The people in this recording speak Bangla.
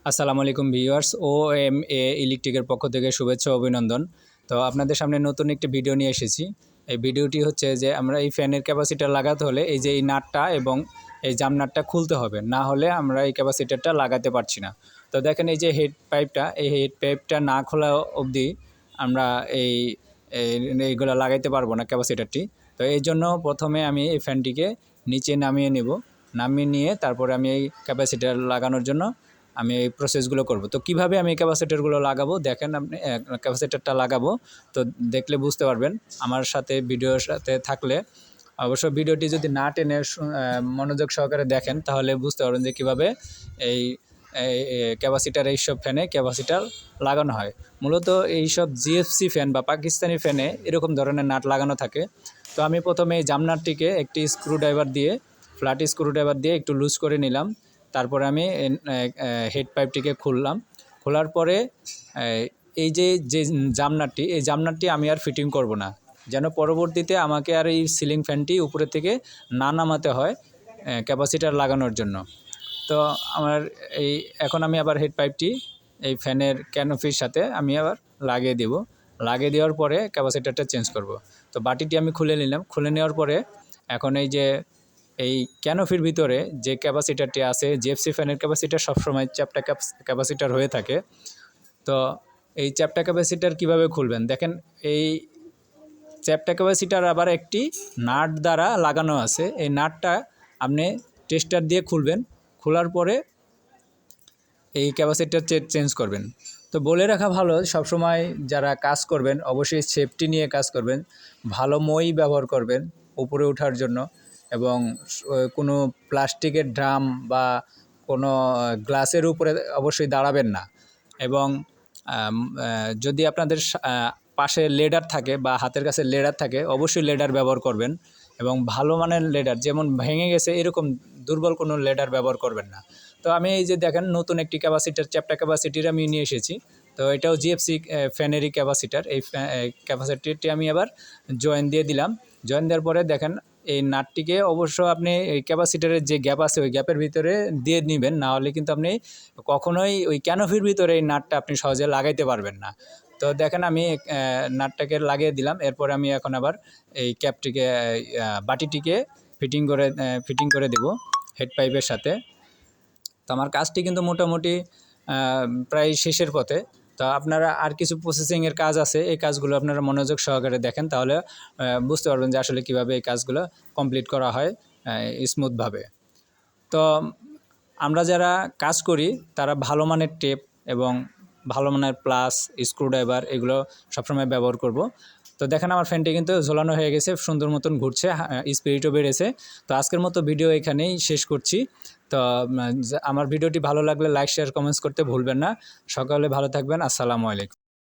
আসসালামু আলাইকুম ভিউয়ার্স, OMA ইলেকট্রিকের পক্ষ থেকে শুভেচ্ছা ও অভিনন্দন। তো আপনাদের সামনে নতুন একটি ভিডিও নিয়ে এসেছি। এই ভিডিওটি হচ্ছে যে আমরা এই ফ্যানের ক্যাপাসিটার লাগাতে হলে এই যে এই নাটটা এবং এই জাম নাটটা খুলতে হবে, না হলে আমরা এই ক্যাপাসিটারটা লাগাতে পারছি না। তো দেখেন এই যে এই হেড পাইপটা না খোলা অবধি আমরা এইগুলো লাগাইতে পারবো না ক্যাপাসিটারটি। তো এই জন্য প্রথমে আমি এই ফ্যানটিকে নিচে নামিয়ে নেব, নামিয়ে নিয়ে তারপরে আমি এই ক্যাপাসিটার লাগানোর জন্য আমি এই প্রসেসগুলো করব। তো কিভাবে আমি ক্যাপাসিটারগুলো লাগাবো দেখেন, আপনি ক্যাপাসিটারটা লাগাবো তো দেখলে বুঝতে পারবেন। আমার সাথে ভিডিওর সাথে থাকলে অবশ্য ভিডিওটি যদি না টেনে মনোযোগ সহকারে দেখেন তাহলে বুঝতে পারবেন যে কীভাবে এই ক্যাপাসিটার এইসব ফ্যানে ক্যাপাসিটার লাগানো হয়। মূলত এইসব জিএফসি ফ্যান বা পাকিস্তানি ফ্যানে এরকম ধরনের নাট লাগানো থাকে। তো আমি প্রথমে এই জাম নাটটিকে একটি ফ্ল্যাট স্ক্রুড্রাইভার দিয়ে একটু লুজ করে নিলাম। তারপরে আমি হেড পাইপটিকে খুললাম। খোলার পরে এই যে জামনাটটি, এই জামনাটটি আমি আর ফিটিং করব না, যেন পরবর্তীতে আমাকে আর এই সিলিং ফ্যানটি উপরে থেকে না নামাতে হয় ক্যাপাসিটার লাগানোর জন্য। তো আমার এখন আমি আবার হেড পাইপটি এই ফ্যানের ক্যানোপির সাথে আমি আবার লাগিয়ে দেব। লাগিয়ে দেওয়ার পরে ক্যাপাসিটারটা চেঞ্জ করব। তো বাটিটি আমি খুলে নিলাম। খুলে নেওয়ার পরে এখন এই ক্যানোপির ভিতরে যে ক্যাপাসিটারটি আছে, জিএফসি ফ্যানের ক্যাপাসিটার সবসময় চ্যাপ্টা ক্যাপাসিটার হয়ে থাকে। তো এই চ্যাপ্টা ক্যাপাসিটার কিভাবে খুলবেন দেখেন, এই চ্যাপ্টা ক্যাপাসিটার আবার একটি নাট দ্বারা লাগানো আছে। এই নাটটা আপনি টেস্টার দিয়ে খুলবেন। খোলার পরে এই ক্যাপাসিটার চেঞ্জ করবেন। তো বলে রাখা ভালো, সবসময় যারা কাজ করবেন অবশ্যই সেফটি নিয়ে কাজ করবেন। ভালো মই ব্যবহার করবেন উপরে ওঠার জন্য, এবং কোনো প্লাস্টিকের ড্রাম বা কোনো গ্লাসের উপরে অবশ্যই দাঁড়াবেন না। এবং যদি আপনাদের পাশে লেডার থাকে বা হাতের কাছে লেডার থাকে অবশ্যই লেডার ব্যবহার করবেন, এবং ভালো মানের লেডার, যেমন ভেঙে গেছে এরকম দুর্বল কোনো লেডার ব্যবহার করবেন না। তো আমি এই যে দেখেন নতুন একটি ক্যাপাসিটার চ্যাপ্টা ক্যাপাসিটির আমি নিয়ে এসেছি। তো এটাও জিএফসি ফ্যানেরই ক্যাপাসিটার। এই ক্যাপাসিটিরটি আমি আবার জয়েন দিয়ে দিলাম। জয়েন দেওয়ার পরে দেখেন এই নাটটিকে অবশ্য আপনি এই ক্যাপাসিটারের যে গ্যাপ আছে ওই গ্যাপের ভিতরে দিয়ে নেবেন, না হলে কিন্তু আপনি কখনোই ওই ক্যানোপির ভিতরে এই নাটটা আপনি সহজে লাগাইতে পারবেন না। তো দেখেন আমি নাটটাকে লাগিয়ে দিলাম। এরপর আমি এখন আবার এই বাটিটিকে ফিটিং করে দেব হেড পাইপের সাথে। তো আমার কাজটি কিন্তু মোটামুটি প্রায় শেষের পথে। তো আপনারা আর কিছু প্রসেসিংয়ের কাজ আছে, এই কাজগুলো আপনারা মনোযোগ সহকারে দেখেন, তাহলে বুঝতে পারবেন যে আসলে কীভাবে এই কাজগুলো কমপ্লিট করা হয় স্মুথভাবে। তো আমরা যারা কাজ করি তারা ভালো মানের টেপ এবং ভালো মানের প্লাস, স্ক্রুড্রাইভার এগুলো সবসময় ব্যবহার করব। তো দেখেন আমার ফ্যানটি কিন্তু ঝোলানো হয়ে গেছে, সুন্দর মতন ঘুরছে, স্পিডও বেড়েছে। তো আজকের মতো ভিডিও এখানেই শেষ করছি। তো আমার ভিডিওটি ভালো লাগলে লাইক, শেয়ার, কমেন্টস করতে ভুলবেন না। সকলে ভালো থাকবেন। আসসালামু আলাইকুম।